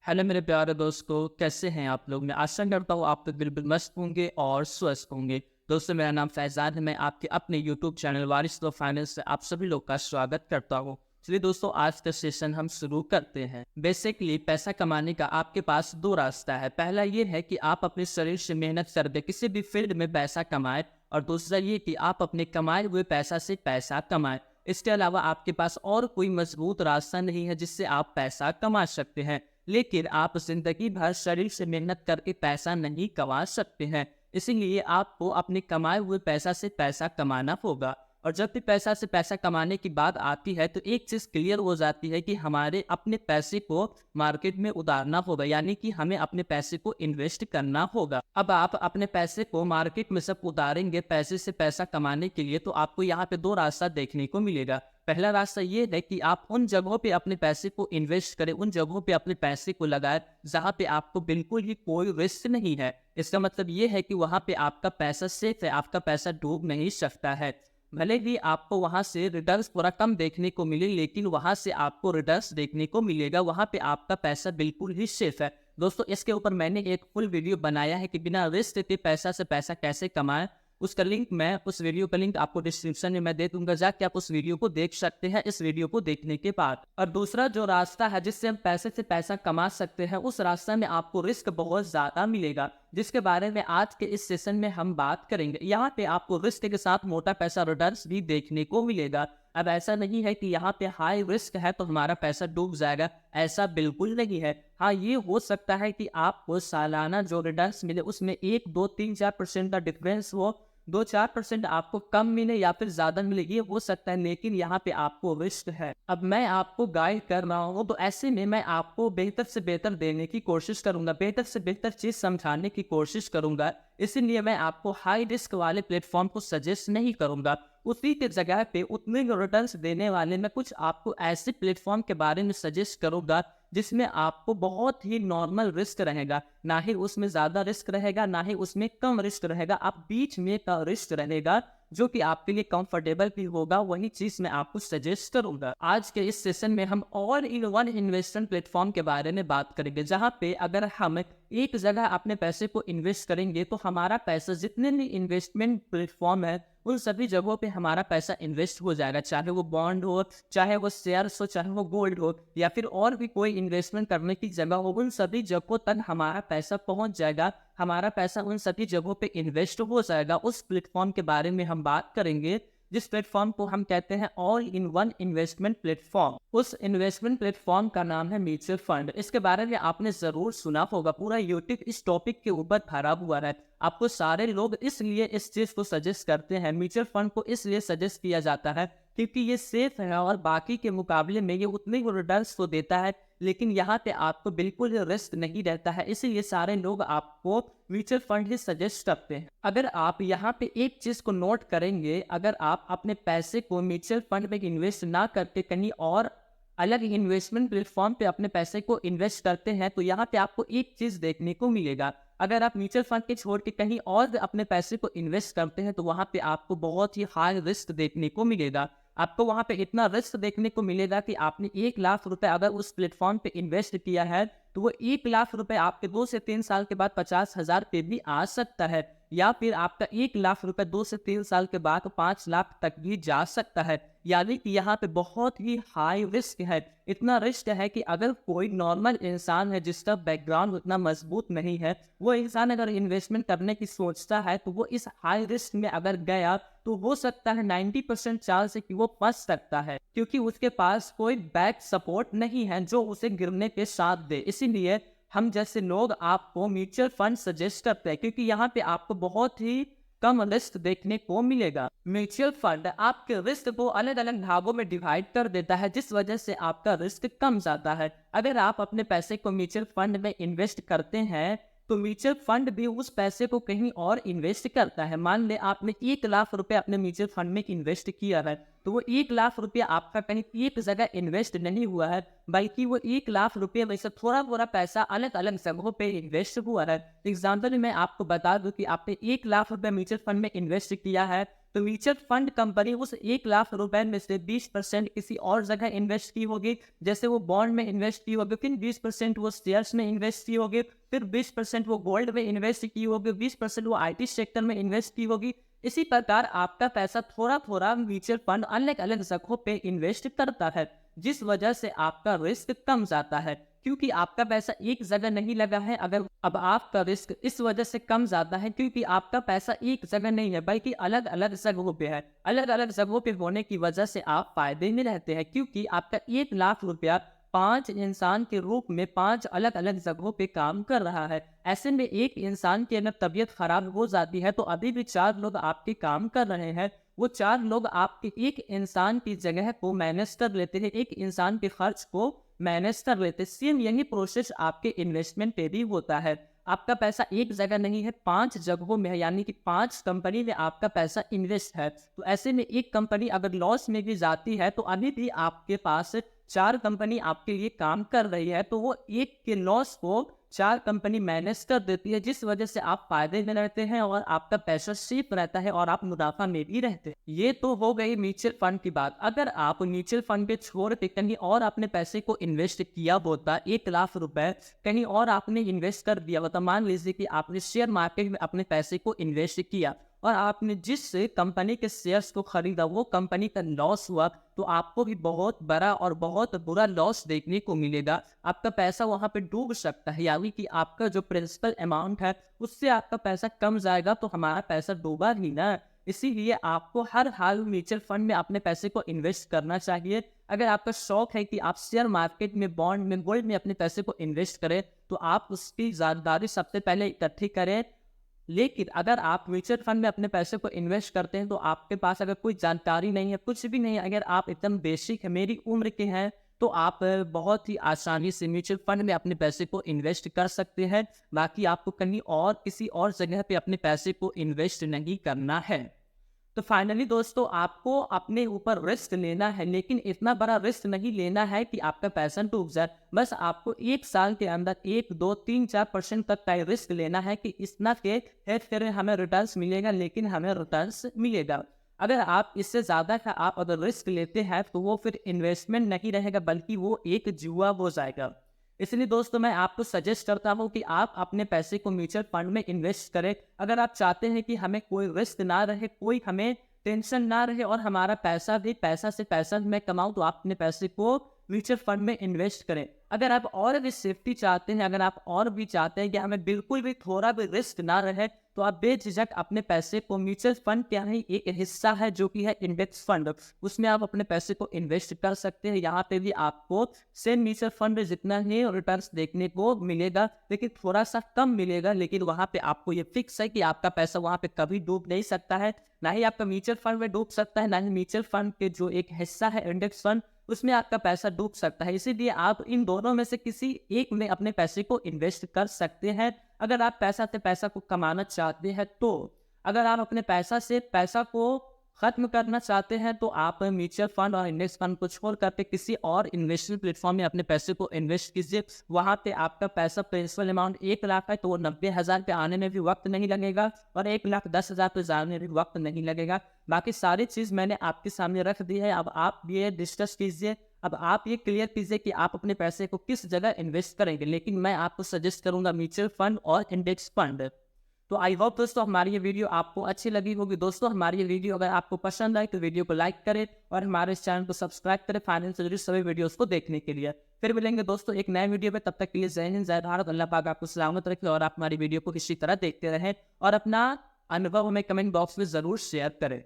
Hello मेरे प्यारे दोस्तों, कैसे हैं आप लोग। मैं आशा करता हूँ आप लोग बिल्कुल मस्त होंगे और स्वस्थ होंगे। दोस्तों, मेरा नाम फैज़ान है। मैं आपके अपने यूट्यूब चैनल वारिस लो फाइनेंस से आप सभी लोग का स्वागत करता हूँ। चलिए दोस्तों, आज का सेशन हम शुरू करते हैं। बेसिकली पैसा कमाने का आपके पास दो रास्ता है। पहला ये है कि आप अपने शरीर से मेहनत करके किसी भी फील्ड में पैसा कमाएं, और दूसरा ये कि आप अपने कमाए हुए पैसा से पैसा कमाएं। इसके अलावा आपके पास और कोई मजबूत रास्ता नहीं है जिससे आप पैसा कमा सकते हैं। लेकिन आप जिंदगी भर शरीर से मेहनत करके पैसा नहीं कमा सकते हैं। इसीलिए आपको अपने कमाए हुए पैसा से पैसा कमाना होगा। और जब भी पैसा से पैसा कमाने की बात आती है तो एक चीज क्लियर हो जाती है कि हमारे अपने पैसे को मार्केट में उतारना होगा, यानी कि हमें अपने पैसे को इन्वेस्ट करना होगा। अब आप अपने पैसे को मार्केट में सब उतारेंगे पैसे से पैसा कमाने के लिए, तो आपको यहाँ पे दो रास्ता देखने को मिलेगा। पहला रास्ता ये है कि आप उन जगहों पे अपने पैसे को इन्वेस्ट करें, उन जगहों पे अपने पैसे को लगाएं जहां पे आपको बिल्कुल ही कोई रिस्क नहीं है। इसका मतलब ये है कि वहां पे आपका पैसा सेफ है, आपका पैसा डूब नहीं सकता है। भले ही आपको वहां से रिटर्न्स थोड़ा कम देखने को मिले, लेकिन वहां से आपको रिटर्न्स देखने को मिलेगा। वहां पे आपका पैसा बिल्कुल ही सेफ है। दोस्तों, इसके ऊपर मैंने एक फुल वीडियो बनाया है कि बिना रिस्क के पैसा से पैसा कैसे कमाएं। उसका लिंक उस वीडियो का लिंक आपको डिस्क्रिप्शन में मैं दे दूंगा, जाके आप उस वीडियो को देख सकते हैं इस वीडियो को देखने के बाद। और दूसरा जो रास्ता है जिससे हम पैसे से पैसा कमा सकते हैं, उस रास्ते में आपको रिस्क बहुत ज्यादा मिलेगा, जिसके बारे में आज के इस सेशन में हम बात करेंगे। यहाँ पे आपको रिस्क के साथ मोटा पैसा रिटर्न्स भी देखने को मिलेगा। अब ऐसा नहीं है कि यहाँ पे हाई रिस्क है तो हमारा पैसा डूब जाएगा, ऐसा बिल्कुल नहीं है। हाँ, ये हो सकता है कि आपको सालाना जो रिटर्न्स मिले उसमें 1, 2, 3, 4% का डिफरेंस हो, 2-4% आपको कम मिले या फिर ज्यादा मिले, ये हो सकता है, लेकिन यहाँ पे आपको रिस्क है। अब मैं आपको गाइड कर रहा हूँ तो ऐसे में मैं आपको बेहतर से बेहतर देने की कोशिश करूंगा, बेहतर से बेहतर चीज समझाने की कोशिश करूंगा। इसीलिए मैं आपको हाई रिस्क वाले प्लेटफॉर्म को सजेस्ट नहीं करूंगा। उसी के जगह पे उतने रिटर्न्स देने वाले मैं कुछ आपको ऐसे प्लेटफॉर्म के बारे में सजेस्ट करूंगा जिसमें आपको बहुत ही नॉर्मल रिस्क रहेगा, ना ही उसमें ज्यादा रिस्क रहेगा ना ही उसमें कम रिस्क रहेगा। आप बीच में का रिस्क रहेगा जो कि आपके लिए कंफर्टेबल भी होगा, वही चीज मैं आपको सजेस्ट करूंगा। आज के इस सेशन में हम all in one investment platform के बारे में बात करेंगे, जहां पे अगर हम एक जगह अपने पैसे को इन्वेस्ट करेंगे तो हमारा पैसा जितने भी इन्वेस्टमेंट प्लेटफॉर्म है उन सभी जगहों पे हमारा पैसा इन्वेस्ट हो जाएगा, चाहे वो बॉन्ड हो, चाहे वो शेयर्स हो, चाहे वो गोल्ड हो, या फिर और भी कोई इन्वेस्टमेंट करने की जगह हो। उन सभी जगहों तक हमारा पैसा पहुंच जाएगा, हमारा पैसा उन सभी जगहों पे इन्वेस्ट हो जाएगा। उस प्लेटफॉर्म के बारे में हम बात करेंगे जिस प्लेटफॉर्म को हम कहते हैं all in one investment platform. उस इन्वेस्टमेंट प्लेटफॉर्म का नाम है म्यूचुअल फंड। इसके बारे में आपने जरूर सुना होगा, पूरा यूट्यूब इस टॉपिक के ऊपर भरा हुआ है। आपको सारे लोग इसलिए इस चीज को सजेस्ट करते हैं, म्यूचुअल फंड को इसलिए सजेस्ट किया जाता है क्योंकि ये सेफ है और बाकी के मुकाबले में ये उतनी रिटर्न्स तो देता है, लेकिन यहाँ पे आपको बिल्कुल रिस्क नहीं रहता है। इसीलिए सारे लोग आपको म्यूचुअल फंड ही सजेस्ट करते हैं। अगर आप यहाँ पे एक चीज को नोट करेंगे, अगर आप अपने पैसे को म्यूचुअल फंड में इन्वेस्ट ना करके कहीं और अलग इन्वेस्टमेंट प्लेटफॉर्म पे अपने पैसे को इन्वेस्ट करते हैं तो यहाँ पे आपको एक चीज देखने को मिलेगा। अगर आप म्यूचुअल फंड के छोड़ के कहीं और अपने पैसे को इन्वेस्ट करते हैं तो वहां पे आपको बहुत ही हाई रिस्क देखने को मिलेगा। आपको वहां पे इतना रिस्क देखने को मिलेगा कि आपने 1 लाख रुपए अगर उस प्लेटफॉर्म पे इन्वेस्ट किया है तो वो 1 लाख रुपए आपके 2 से 3 साल के बाद 50,000 पे भी आ सकता है, या फिर आपका 1 लाख रुपए 2 से 3 साल के बाद 5 लाख तक भी जा सकता है। यानी कि यहाँ पे बहुत ही हाई रिस्क है। इतना रिस्क है कि अगर कोई नॉर्मल इंसान है जिसका बैकग्राउंड उतना मजबूत नहीं है, वो इंसान अगर इन्वेस्टमेंट करने की सोचता है तो वो इस हाई रिस्क में अगर गया तो हो सकता है 90% चांस है कि वो फंस सकता है, क्योंकि उसके पास कोई बैक सपोर्ट नहीं है जो उसे गिरने के साथ दे। इसीलिए हम जैसे लोग आपको म्यूचुअल फंड सजेस्ट करते हैं, क्योंकि यहाँ पे आपको बहुत ही कम रिस्क देखने को मिलेगा। म्यूचुअल फंड आपके रिस्क को अलग अलग भागों में डिवाइड कर देता है, जिस वजह से आपका रिस्क कम जाता है। अगर आप अपने पैसे को म्यूचुअल फंड में इन्वेस्ट करते हैं तो म्यूचुअल फंड भी उस पैसे को कहीं और इन्वेस्ट करता है। मान ले आपने 1 लाख रुपए अपने म्यूचुअल फंड में इन्वेस्ट किया है, तो वो 1 लाख रुपए आपका कहीं एक जगह इन्वेस्ट नहीं हुआ है, बल्कि वो 1 लाख रुपए में से थोड़ा थोड़ा पैसा अलग अलग जगहों पे इन्वेस्ट हुआ है। एग्जाम्पल मैं आपको बता दूं कि आपने 1 लाख रुपए म्यूचुअल फंड में इन्वेस्ट किया है तो म्यूचुअल फंड कंपनी उस 1 लाख रुपए में से 20% किसी और जगह इन्वेस्ट की होगी, जैसे वो बॉन्ड में इन्वेस्ट की होगी, फिर 20% वो शेयर्स में इन्वेस्ट की होगी, फिर 20% वो गोल्ड में इन्वेस्ट की होगी, 20% वो IT सेक्टर में इन्वेस्ट की होगी। इसी प्रकार आपका पैसा थोड़ा थोड़ा म्यूचुअल फंड अलग अलग जगहों पे इन्वेस्ट करता है, जिस वजह से आपका रिस्क कम जाता है, क्योंकि आपका पैसा एक जगह नहीं लगा है। अगर अब आपका रिस्क इस वजह से कम जाता है क्योंकि आपका पैसा एक जगह नहीं है बल्कि अलग अलग जगहों पे है। अलग अलग जगहों पे होने की वजह से आप फायदे में रहते हैं, क्योंकि आपका 1 लाख रुपया 5 इंसान के रूप में 5 अलग अलग जगहों पे काम कर रहा है। ऐसे में एक इंसान की अगर तबीयत खराब हो जाती है तो अभी भी 4 लोग आपके काम कर रहे हैं। वो 4 लोग आपके एक इंसान की जगह को मैनेज कर लेते हैं, एक इंसान के खर्च को मैनेज कर लेते हैं। सेम यही प्रोसेस आपके इन्वेस्टमेंट पे भी होता है। आपका पैसा एक जगह नहीं है, 5 जगहों में है, यानी कि 5 कंपनी में आपका पैसा इन्वेस्ट है। तो ऐसे में एक कंपनी अगर लॉस में भी जाती है तो अभी भी आपके पास 4 कंपनी आपके लिए काम कर रही है, तो वो एक के लॉस को 4 कंपनी मैनेज कर देती है, जिस वजह से आप फायदे में रहते हैं और आपका पैसा सेफ रहता है और आप मुनाफा में भी रहते हैं। ये तो हो गई म्यूचुअल फंड की बात। अगर आप म्यूचुअल फंड पे छोड़ के कहीं और अपने पैसे को इन्वेस्ट किया होता, 1 लाख रुपए कहीं और आपने इन्वेस्ट कर दिया होता, मान लीजिए कि आपने शेयर मार्केट में अपने पैसे को इन्वेस्ट किया और आपने जिस कंपनी के शेयर्स को खरीदा वो कंपनी का लॉस हुआ, तो आपको भी बहुत बड़ा और बहुत बुरा लॉस देखने को मिलेगा। आपका पैसा वहां पे डूब सकता है, यानी कि आपका जो प्रिंसिपल अमाउंट है उससे आपका पैसा कम जाएगा, तो हमारा पैसा डूबा ही ना। इसीलिए आपको हर हाल म्यूचुअल फंड में अपने पैसे को इन्वेस्ट करना चाहिए। अगर आपका शौक है कि आप शेयर मार्केट में, बॉन्ड में, गोल्ड में अपने पैसे को इन्वेस्ट करें, तो आप उसकी जानकारी सबसे पहले इकट्ठी करें। लेकिन अगर आप म्यूचुअल फंड में अपने पैसे को इन्वेस्ट करते हैं तो आपके पास अगर कोई जानकारी नहीं है, कुछ भी नहीं है, अगर आप एकदम बेसिक है, मेरी उम्र के हैं, तो आप बहुत ही आसानी से म्यूचुअल फंड में अपने पैसे को इन्वेस्ट कर सकते हैं। बाकी आपको कहीं और किसी और जगह पे अपने पैसे को इन्वेस्ट नहीं करना है। तो फाइनली दोस्तों, आपको अपने ऊपर रिस्क लेना है, लेकिन इतना बड़ा रिस्क नहीं लेना है कि आपका पैसा डूब जाए। बस आपको 1 साल के अंदर 1, 2, 3, 4% तक का रिस्क लेना है कि इतना के फिर हमें रिटर्न्स मिलेगा, लेकिन हमें रिटर्न्स मिलेगा। अगर आप इससे ज़्यादा का आप अगर रिस्क लेते हैं तो वो फिर इन्वेस्टमेंट नहीं रहेगा, बल्कि वो एक जुआ हो जाएगा। इसलिए दोस्तों, मैं आपको सजेस्ट करता हूँ कि आप अपने पैसे को म्यूचुअल फंड में इन्वेस्ट करें। अगर आप चाहते हैं कि हमें कोई रिस्क ना रहे, कोई हमें टेंशन ना रहे और हमारा पैसा भी पैसा से पैसा मैं कमाऊँ, तो आप अपने पैसे को म्यूचुअल फंड में इन्वेस्ट करें। अगर आप और भी सेफ्टी चाहते हैं, अगर आप और भी चाहते हैं कि हमें बिल्कुल भी थोड़ा भी रिस्क ना रहे, तो आप बेझिझक अपने पैसे को म्यूचुअल फंड का ही एक हिस्सा है जो कि है इंडेक्स फंड, उसमें आप अपने पैसे को इन्वेस्ट कर सकते हैं। यहाँ पे भी आपको सेम म्यूचुअल फंड जितना ही रिटर्न्स देखने को मिलेगा, लेकिन थोड़ा सा कम मिलेगा। लेकिन वहाँ पे आपको ये फिक्स है कि आपका पैसा वहाँ पे कभी डूब नहीं सकता है, ना ही आपका म्यूचुअल फंड में डूब सकता है, ना ही म्यूचुअल फंड के जो एक हिस्सा है इंडेक्स फंड, उसमें आपका पैसा डूब सकता है। इसीलिए आप इन दोनों में से किसी एक में अपने पैसे को इन्वेस्ट कर सकते हैं। अगर आप पैसा से पैसा को कमाना चाहते हैं तो, अगर आप अपने पैसा से पैसा को खत्म करना चाहते हैं तो आप म्यूचुअल फंड और इंडेक्स फंड को छोड़ करके किसी और इन्वेस्टमेंट प्लेटफॉर्म में अपने पैसे को इन्वेस्ट कीजिए। वहां पे आपका पैसा प्रिंसिपल अमाउंट 1 लाख है, तो वो 90,000 पे आने में भी वक्त नहीं लगेगा और 1,10,000 पे जाने में भी वक्त नहीं लगेगा। बाकी सारी चीज मैंने आपके सामने रख दी है। अब आप ये डिस्कस कीजिए, अब आप ये क्लियर कीजिए कि आप अपने पैसे को किस जगह इन्वेस्ट करेंगे। लेकिन मैं आपको सजेस्ट करूंगा म्यूचुअल फंड और इंडेक्स फंड। तो आई होप दोस्तों हमारी ये वीडियो आपको अच्छी लगी होगी। दोस्तों, हमारी ये वीडियो अगर आपको पसंद आए तो वीडियो को लाइक करें और हमारे इस चैनल को सब्सक्राइब करें फाइनेंस से जुड़ी सभी वीडियोस को देखने के लिए। फिर मिलेंगे दोस्तों एक नए वीडियो में, तब तक के लिए जय हिंद, जय भारत। अल्लाह पाक आपको सलामत रखे और आप हमारी वीडियो को इसी तरह देखते रहें और अपना अनुभव हमें कमेंट बॉक्स में जरूर शेयर करें।